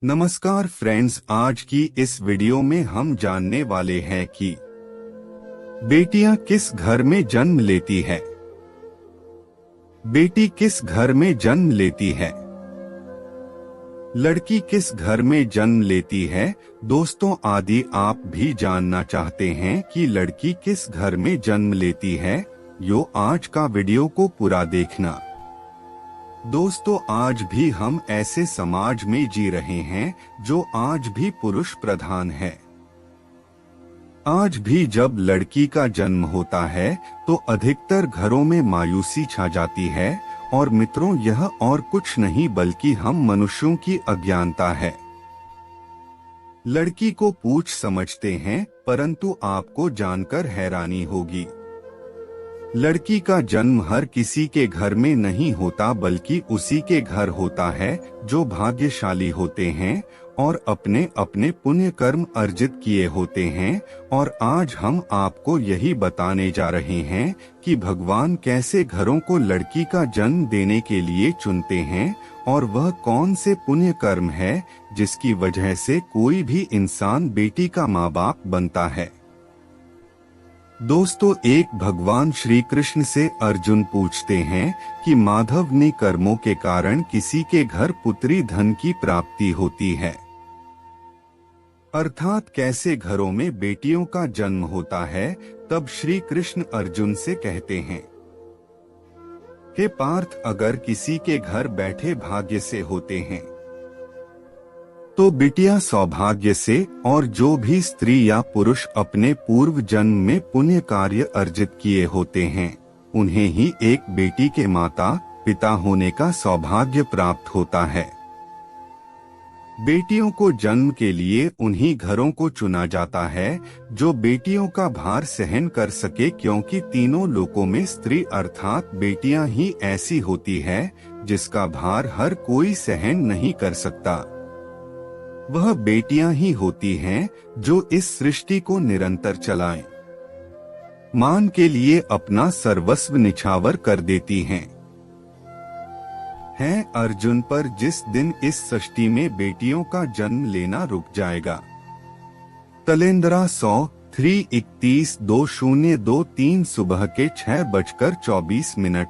नमस्कार फ्रेंड्स, आज की इस वीडियो में हम जानने वाले हैं कि बेटियां किस घर में जन्म लेती है। बेटी किस घर में जन्म लेती है, लड़की किस घर में जन्म लेती है। दोस्तों, आदि आप भी जानना चाहते हैं कि लड़की किस घर में जन्म लेती है? आज का वीडियो को पूरा देखना। दोस्तों, आज भी हम ऐसे समाज में जी रहे हैं जो आज भी पुरुष प्रधान है। आज भी जब लड़की का जन्म होता है तो अधिकतर घरों में मायूसी छा जाती है। और मित्रों, यह और कुछ नहीं बल्कि हम मनुष्यों की अज्ञानता है। लड़की को पूछ समझते हैं, परंतु आपको जानकर हैरानी होगी, लड़की का जन्म हर किसी के घर में नहीं होता, बल्कि उसी के घर होता है जो भाग्यशाली होते हैं और अपने अपने पुण्य कर्म अर्जित किए होते हैं। और आज हम आपको यही बताने जा रहे हैं कि भगवान कैसे घरों को लड़की का जन्म देने के लिए चुनते हैं और वह कौन से पुण्य कर्म है जिसकी वजह से कोई भी इंसान बेटी का माँ बाप बनता है। दोस्तों, एक भगवान श्री कृष्ण से अर्जुन पूछते हैं कि माधव ने कर्मों के कारण किसी के घर पुत्री धन की प्राप्ति होती है, अर्थात कैसे घरों में बेटियों का जन्म होता है। तब श्री कृष्ण अर्जुन से कहते हैं, हे पार्थ, अगर किसी के घर बैठे भाग्य से होते हैं तो बिटिया सौभाग्य से, और जो भी स्त्री या पुरुष अपने पूर्व जन्म में पुण्य कार्य अर्जित किए होते हैं उन्हें ही एक बेटी के माता पिता होने का सौभाग्य प्राप्त होता है। बेटियों को जन्म के लिए उन्हीं घरों को चुना जाता है जो बेटियों का भार सहन कर सके, क्योंकि तीनों लोकों में स्त्री अर्थात बेटियां ही ऐसी होती है जिसका भार हर कोई सहन नहीं कर सकता। वह बेटियां ही होती हैं जो इस सृष्टि को निरंतर चलाएं, मान के लिए अपना सर्वस्व निछावर कर देती हैं। अर्जुन, पर जिस दिन इस सृष्टि में बेटियों का जन्म लेना रुक जाएगा, तलेंद्रा 100-3-31-2023 सुबह के 6:24,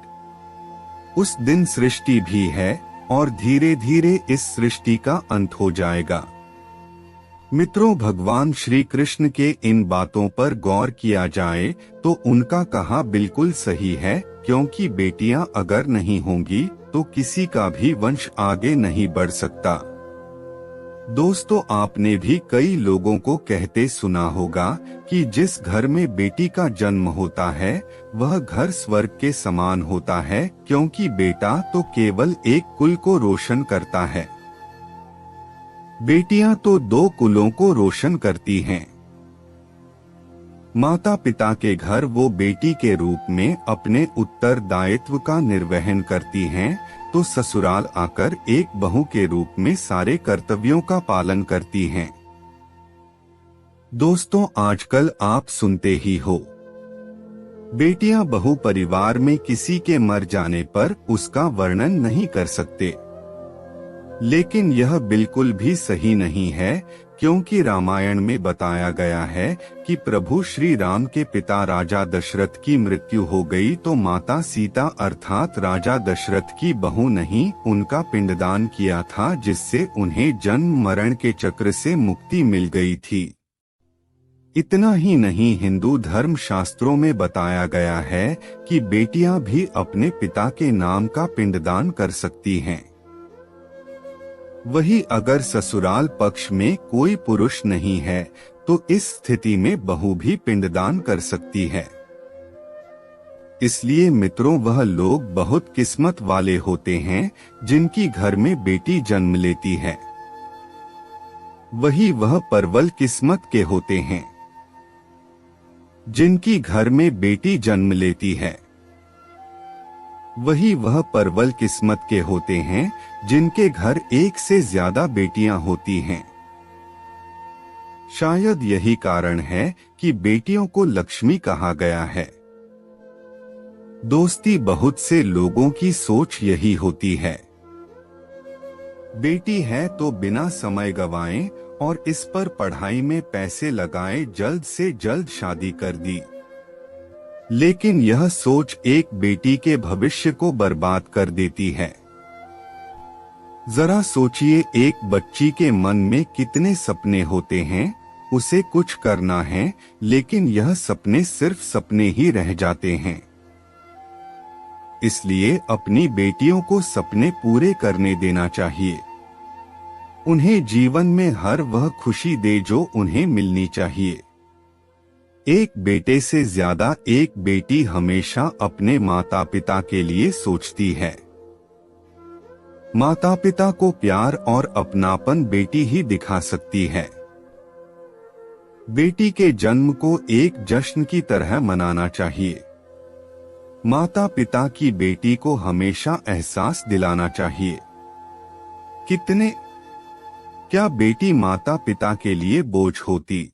उस दिन सृष्टि भी है और धीरे धीरे इस सृष्टि का अंत हो जाएगा। मित्रों, भगवान श्री कृष्ण के इन बातों पर गौर किया जाए तो उनका कहा बिल्कुल सही है, क्योंकि बेटियां अगर नहीं होंगी तो किसी का भी वंश आगे नहीं बढ़ सकता। दोस्तों, आपने भी कई लोगों को कहते सुना होगा कि जिस घर में बेटी का जन्म होता है वह घर स्वर्ग के समान होता है, क्योंकि बेटा तो केवल एक कुल को रोशन करता है, बेटियां तो 2 कुलों को रोशन करती हैं। माता पिता के घर वो बेटी के रूप में अपने उत्तरदायित्व का निर्वहन करती हैं, तो ससुराल आकर एक बहू के रूप में सारे कर्तव्यों का पालन करती हैं। दोस्तों, आजकल आप सुनते ही हो, बेटियां बहू परिवार में किसी के मर जाने पर उसका वर्णन नहीं कर सकते, लेकिन यह बिल्कुल भी सही नहीं है, क्योंकि रामायण में बताया गया है कि प्रभु श्री राम के पिता राजा दशरथ की मृत्यु हो गई तो माता सीता अर्थात राजा दशरथ की बहू नहीं उनका पिंडदान किया था, जिससे उन्हें जन्म मरण के चक्र से मुक्ति मिल गई थी। इतना ही नहीं, हिंदू धर्म शास्त्रों में बताया गया है कि बेटियां भी अपने पिता के नाम का पिंडदान कर सकती हैं। वही अगर ससुराल पक्ष में कोई पुरुष नहीं है तो इस स्थिति में बहू भी पिंडदान कर सकती है। इसलिए मित्रों, वह लोग बहुत किस्मत वाले होते हैं जिनकी घर में बेटी जन्म लेती है, वही वह परवल किस्मत के होते हैं जिनकी घर में बेटी जन्म लेती है, वही वह परवल किस्मत के होते हैं जिनके घर एक से ज्यादा बेटियां होती हैं। शायद यही कारण है कि बेटियों को लक्ष्मी कहा गया है। दोस्ती, बहुत से लोगों की सोच यही होती है। बेटी है तो बिना समय गवाएं और इस पर पढ़ाई में पैसे लगाएं, जल्द से जल्द शादी कर दी। लेकिन यह सोच एक बेटी के भविष्य को बर्बाद कर देती है। जरा सोचिए, एक बच्ची के मन में कितने सपने होते हैं, उसे कुछ करना है, लेकिन यह सपने सिर्फ सपने ही रह जाते हैं। इसलिए अपनी बेटियों को सपने पूरे करने देना चाहिए। उन्हें जीवन में हर वह खुशी दे जो उन्हें मिलनी चाहिए। एक बेटे से ज्यादा एक बेटी हमेशा अपने माता पिता के लिए सोचती है। माता पिता को प्यार और अपनापन बेटी ही दिखा सकती है। बेटी के जन्म को एक जश्न की तरह मनाना चाहिए। माता पिता की बेटी को हमेशा एहसास दिलाना चाहिए। क्या बेटी माता पिता के लिए बोझ होती?